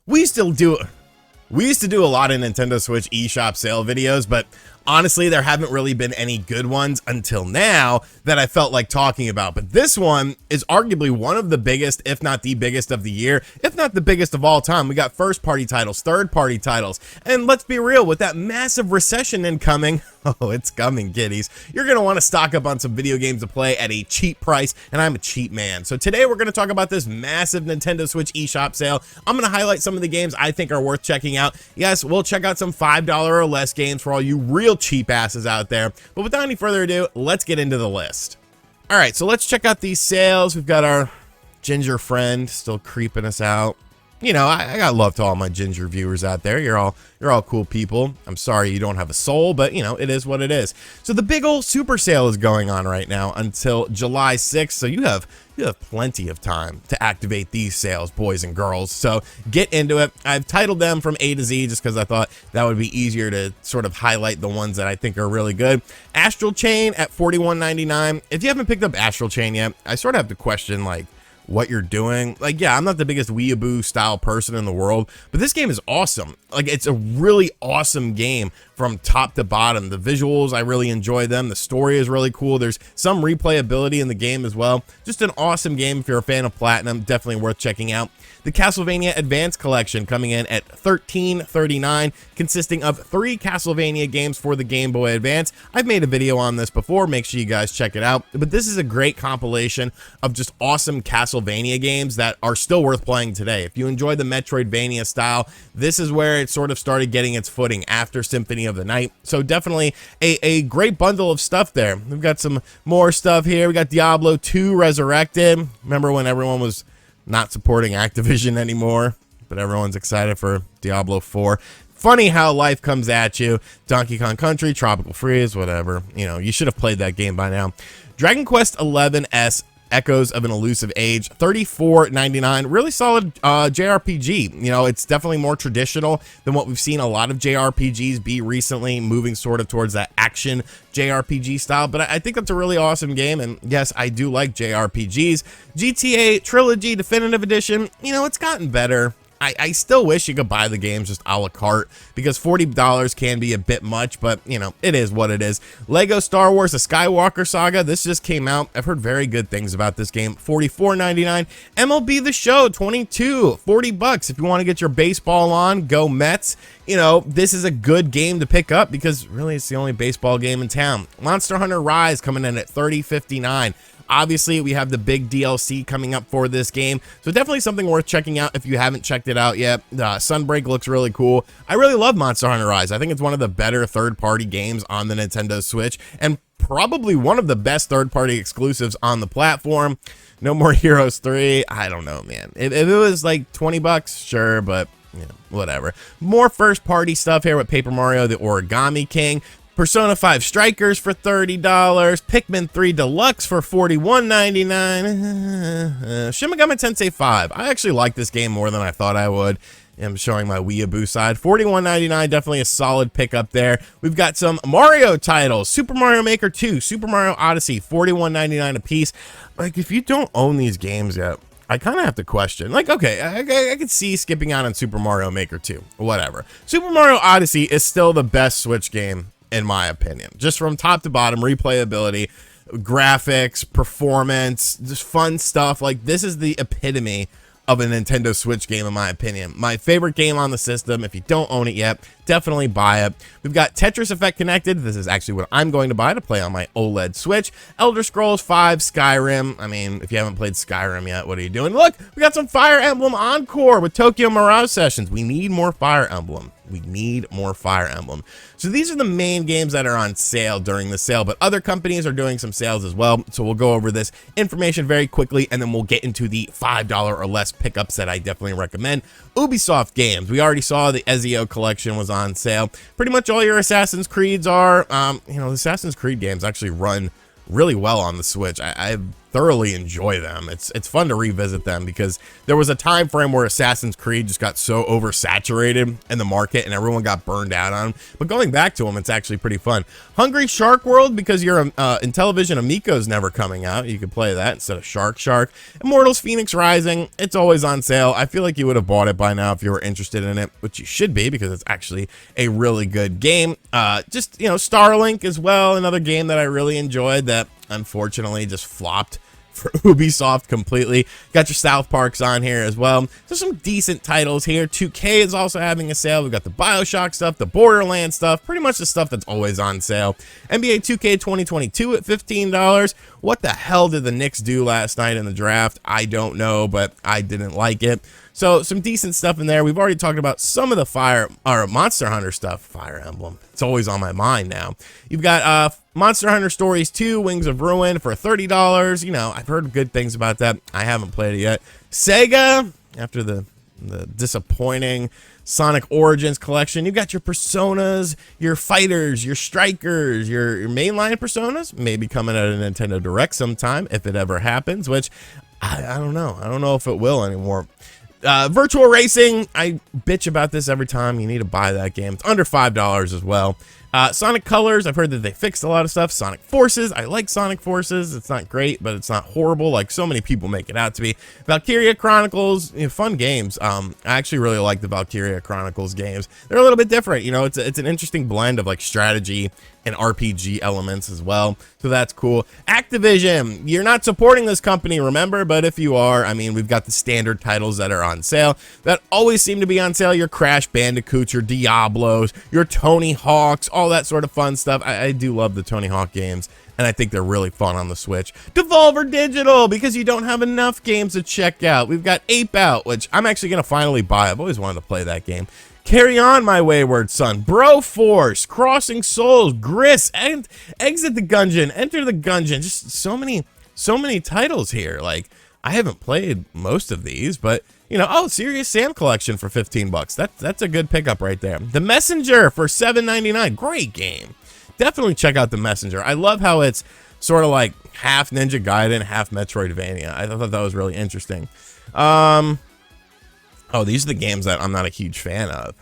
we used to do a lot of Nintendo Switch eShop sale videos, but honestly, there haven't really been any good ones until now that I felt like talking about. But this one is arguably one of the biggest, if not the biggest of the year, if not the biggest of all time. We got first-party titles, third-party titles, and let's be real, with that massive recession incoming, oh, it's coming, kiddies, you're going to want to stock up on some video games to play at a cheap price, and I'm a cheap man. So today we're going to talk about this massive Nintendo Switch eShop sale. I'm going to highlight some of the games I think are worth checking out. Yes, we'll check out some $5 or less games for all you real cheap asses out there. But without any further ado, let's get into the list. All right, so let's check out these sales. We've got our ginger friend still creeping us out. You know, I got love to all my ginger viewers out there. You're all cool people. I'm sorry you don't have a soul, but you know, it is what it is. So the big old super sale is going on right now until July 6th. So you have plenty of time to activate these sales, boys and girls. So get into it. I've titled them from A to Z just because I thought that would be easier to sort of highlight the ones that I think are really good. Astral Chain at $41.99. If you haven't picked up Astral Chain yet, I sort of have to question like what you're doing. Like, yeah, I'm not the biggest weeaboo style person in the world, but this game is awesome. Like, it's a really awesome game from top to bottom. The visuals, I really enjoy them. The story is really cool. There's some replayability in the game as well. Just an awesome game. If you're a fan of Platinum, definitely worth checking out. The Castlevania Advance Collection coming in at $13.39, consisting of 3 Castlevania games for the Game Boy Advance. I've made a video on this before. Make sure you guys check it out. But this is a great compilation of just awesome Castlevania games that are still worth playing today. If you enjoy the Metroidvania style, this is where it sort of started getting its footing after Symphony of the Night. So definitely a great bundle of stuff there. We've got some more stuff here. We got Diablo 2 Resurrected. Remember when everyone was not supporting Activision anymore, but everyone's excited for Diablo 4. Funny how life comes at you. Donkey Kong Country, Tropical Freeze, whatever. You know, you should have played that game by now. Dragon Quest XI-S Echoes of an Elusive Age, $34.99. Really solid JRPG. You know, it's definitely more traditional than what we've seen a lot of JRPGs be recently, moving sort of towards that action JRPG style. But I think that's a really awesome game, and yes, I do like JRPGs. GTA Trilogy Definitive Edition, you know, it's gotten better. I still wish you could buy the games just a la carte, because $40 can be a bit much, but you know, it is what it is. Lego Star Wars The Skywalker Saga, this just came out. I've heard very good things about this game. $44.99. MLB The Show 22, $40. If you want to get your baseball on, go Mets. You know, this is a good game to pick up because really it's the only baseball game in town. Monster Hunter Rise coming in at $30.59. Obviously, we have the big DLC coming up for this game, so definitely something worth checking out if you haven't checked it out yet. Sunbreak looks really cool. I really love Monster Hunter Rise. I think it's one of the better third-party games on the Nintendo Switch, and probably one of the best third-party exclusives on the platform. No More Heroes 3, I don't know, man. If it was like $20, sure, but you know, whatever. More first-party stuff here with Paper Mario The Origami King. Persona 5 Strikers for $30, Pikmin 3 Deluxe for $41.99, Shin Megami Tensei 5. I actually like this game more than I thought I would. I'm showing my weeaboo side. $41.99, definitely a solid pickup there. We've got some Mario titles. Super Mario Maker 2, Super Mario Odyssey, $41.99 a piece. Like, if you don't own these games yet, I kind of have to question. Like, okay, I could see skipping out on Super Mario Maker 2, whatever. Super Mario Odyssey is still the best Switch game, in my opinion, just from top to bottom. Replayability, graphics, performance, just fun stuff. Like, this is the epitome of a Nintendo Switch game, in my opinion. My favorite game on the system. If you don't own it yet, definitely buy it. We've got Tetris Effect Connected. This is actually what I'm going to buy to play on my OLED Switch. Elder Scrolls 5 Skyrim. I mean, if you haven't played Skyrim yet, what are you doing? Look, we got some Fire Emblem Encore with Tokyo Mirage Sessions. We need more Fire Emblem. We need more Fire Emblem. So these are the main games that are on sale during the sale, but other companies are doing some sales as well. So we'll go over this information very quickly, and then we'll get into the $5 or less pickups that I definitely recommend. Ubisoft games. We already saw the Ezio collection was on sale. Pretty much all your Assassin's Creeds are. You know, the Assassin's Creed games actually run really well on the Switch. I thoroughly enjoy them. It's fun to revisit them because there was a time frame where Assassin's Creed just got so oversaturated in the market and everyone got burned out on them. But going back to them, it's actually pretty fun. Hungry Shark World, because you're in Television, Amico's never coming out. You can play that instead of Shark. Immortals Phoenix Rising, it's always on sale. I feel like you would have bought it by now if you were interested in it, which you should be because it's actually a really good game. Just, you know, Starlink as well, another game that I really enjoyed that unfortunately just flopped for Ubisoft completely. Got your South Parks on here as well. There's some decent titles here. 2K is also having a sale. We've got the BioShock stuff, the Borderlands stuff, pretty much the stuff that's always on sale. NBA 2K 2022 at $15. What the hell did the Knicks do last night in the draft? I don't know, but I didn't like it. So some decent stuff in there. We've already talked about some of the Monster Hunter stuff. Fire Emblem. It's always on my mind now. You've got Monster Hunter Stories 2, Wings of Ruin for $30. You know, I've heard good things about that. I haven't played it yet. Sega, after the disappointing Sonic Origins collection, you've got your Personas, your Fighters, your Strikers, your mainline Personas, maybe coming at a Nintendo Direct sometime, if it ever happens, which I don't know. I don't know if it will anymore. Virtual Racing, I bitch about this every time. You need to buy that game. It's under $5 as well. Sonic Colors, I've heard that they fixed a lot of stuff. Sonic Forces, I like Sonic Forces. It's not great, but it's not horrible like so many people make it out to be. Valkyria Chronicles, you know, fun games. I actually really like the Valkyria Chronicles games. They're a little bit different, you know, it's an interesting blend of like strategy and RPG elements as well, so that's cool. Activision, you're not supporting this company, remember, but if you are, I mean, we've got the standard titles that are on sale that always seem to be on sale. Your Crash Bandicoots, your Diablos, your Tony Hawks, all that sort of fun stuff. I do love the Tony Hawk games, and I think they're really fun on the Switch. Devolver Digital, because you don't have enough games to check out. We've got Ape Out, which I'm actually going to finally buy. I've always wanted to play that game. Carry On, My Wayward Son, Bro Force, Crossing Souls, Gris, and Exit the Gungeon, Enter the Gungeon. Just so many titles here. Like, I haven't played most of these, but you know, oh, Serious Sam Collection for $15. That's a good pickup right there. The Messenger for $7.99. Great game. Definitely check out The Messenger. I love how it's sort of like half Ninja Gaiden, half Metroidvania. I thought that was really interesting. Oh, these are the games that I'm not a huge fan of.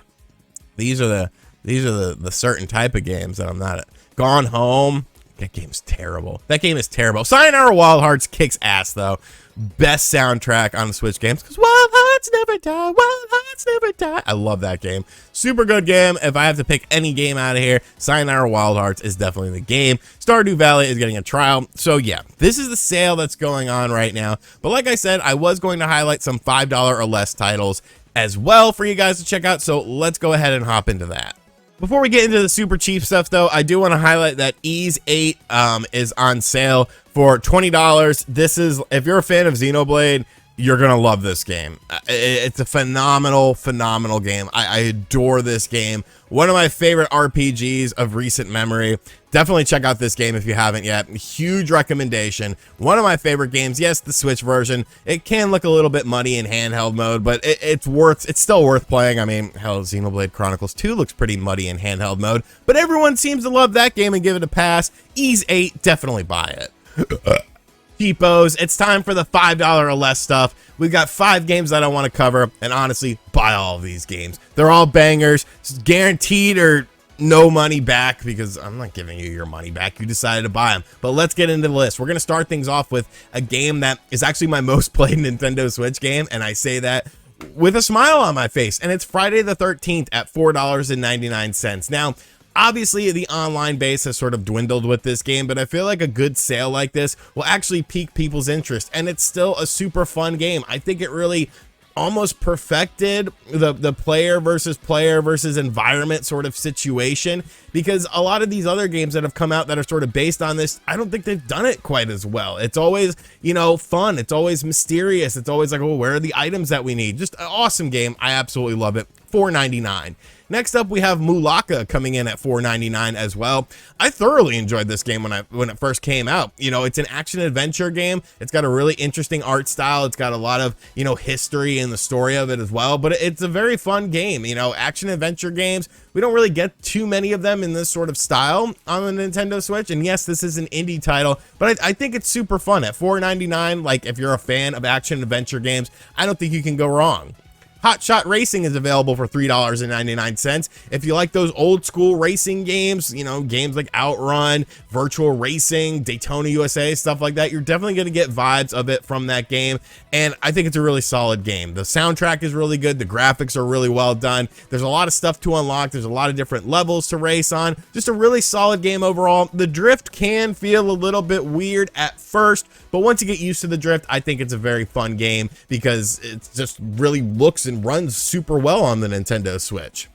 These are the certain type of games that I'm not. Gone Home. That game's terrible. That game is terrible. Sayonara Wild Hearts kicks ass though. Best soundtrack on the Switch games because Wild Hearts never die. Wild Hearts never die. I love that game. Super good game. If I have to pick any game out of here, Sayonara Wild Hearts is definitely the game. Stardew Valley is getting a trial. So yeah, this is the sale that's going on right now. But like I said, I was going to highlight some $5 or less titles as well for you guys to check out. So let's go ahead and hop into that. Before we get into the super cheap stuff, though, I do want to highlight that Ys 8 is on sale for $20. This is, if you're a fan of Xenoblade, you're going to love this game. It's a phenomenal game. I adore this game. One of my favorite RPGs of recent memory. Definitely check out this game if you haven't yet. Huge recommendation. One of my favorite games. Yes, the Switch version. It can look a little bit muddy in handheld mode, but it's still worth playing. I mean, hell, Xenoblade Chronicles 2 looks pretty muddy in handheld mode, but everyone seems to love that game and give it a pass. Ys 8, definitely buy it. Cheapos, it's time for the $5 or less stuff. We've got 5 games that I want to cover, and honestly, buy all of these games. They're all bangers, guaranteed or no money back, because I'm not giving you your money back. You decided to buy them. But let's get into the list. We're going to start things off with a game that is actually my most played Nintendo Switch game, and I say that with a smile on my face, and it's Friday the 13th at $4.99. Now, obviously, the online base has sort of dwindled with this game, but I feel like a good sale like this will actually pique people's interest, and it's still a super fun game. I think it really almost perfected the player versus environment sort of situation, because a lot of these other games that have come out that are sort of based on this, I don't think they've done it quite as well. It's always, you know, fun. It's always mysterious. It's always like, oh, where are the items that we need? Just an awesome game. I absolutely love it. $4.99. Next up, we have Mulaka coming in at $4.99 as well. I thoroughly enjoyed this game when it first came out. You know, it's an action adventure game. It's got a really interesting art style. It's got a lot of, you know, history in the story of it as well, but it's a very fun game. You know, action adventure games, we don't really get too many of them in this sort of style on the Nintendo Switch. And yes, this is an indie title, but I think it's super fun at $4.99. Like, if you're a fan of action adventure games, I don't think you can go wrong. Hot Shot Racing is available for $3.99. If you like those old school racing games, you know, games like Outrun, Virtual Racing, Daytona USA, stuff like that, you're definitely going to get vibes of it from that game. And I think it's a really solid game. The soundtrack is really good. The graphics are really well done. There's a lot of stuff to unlock. There's a lot of different levels to race on. Just a really solid game overall. The drift can feel a little bit weird at first, but once you get used to the drift, I think it's a very fun game because it just really looks and runs super well on the Nintendo Switch.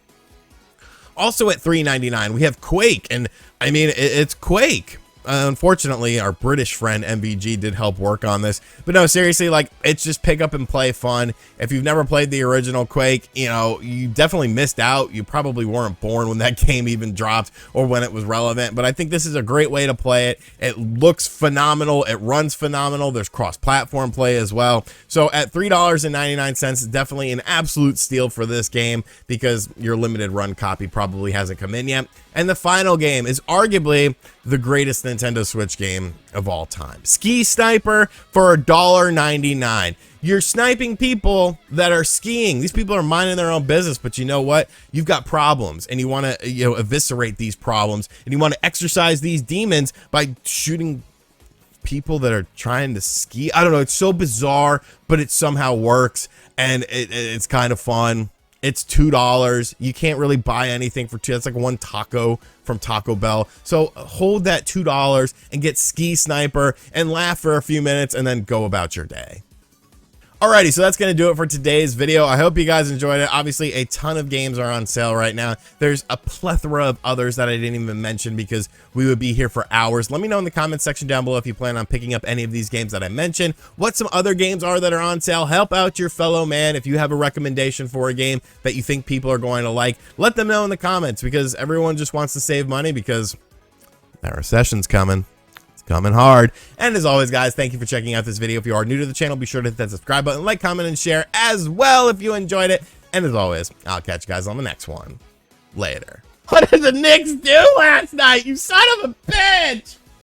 Also at $3.99, we have Quake, and I mean, it's Quake. Unfortunately, our British friend MVG did help work on this, but no, seriously, like, it's just pick up and play fun. If you've never played the original Quake, you know, you definitely missed out. You probably weren't born when that game even dropped or when it was relevant, but I think this is a great way to play it. It looks phenomenal. It runs phenomenal. There's cross-platform play as well. So at $3.99, definitely an absolute steal for this game because your limited run copy probably hasn't come in yet. And the final game is arguably the greatest Nintendo Switch game of all time. Ski Sniper for $1.99. You're sniping people that are skiing. These people are minding their own business, but you know what? You've got problems, and you want to, you know, eviscerate these problems, and you want to exorcise these demons by shooting people that are trying to ski. I don't know. It's so bizarre, but it somehow works, and it's kind of fun. It's $2. You can't really buy anything for $2. That's like one taco from Taco Bell. So hold that $2 and get Ski Sniper and laugh for a few minutes and then go about your day. Alrighty, so that's going to do it for today's video. I hope you guys enjoyed it. Obviously, a ton of games are on sale right now. There's a plethora of others that I didn't even mention because we would be here for hours. Let me know in the comments section down below if you plan on picking up any of these games that I mentioned, what some other games are that are on sale. Help out your fellow man. If you have a recommendation for a game that you think people are going to like, let them know in the comments because everyone just wants to save money because that recession's coming. Coming hard. And as always, guys, thank you for checking out this video. If you are new to the channel, be sure to hit that subscribe button, like, comment, and share as well if you enjoyed it. And as always, I'll catch you guys on the next one. Later. What did the Knicks do last night, you son of a bitch?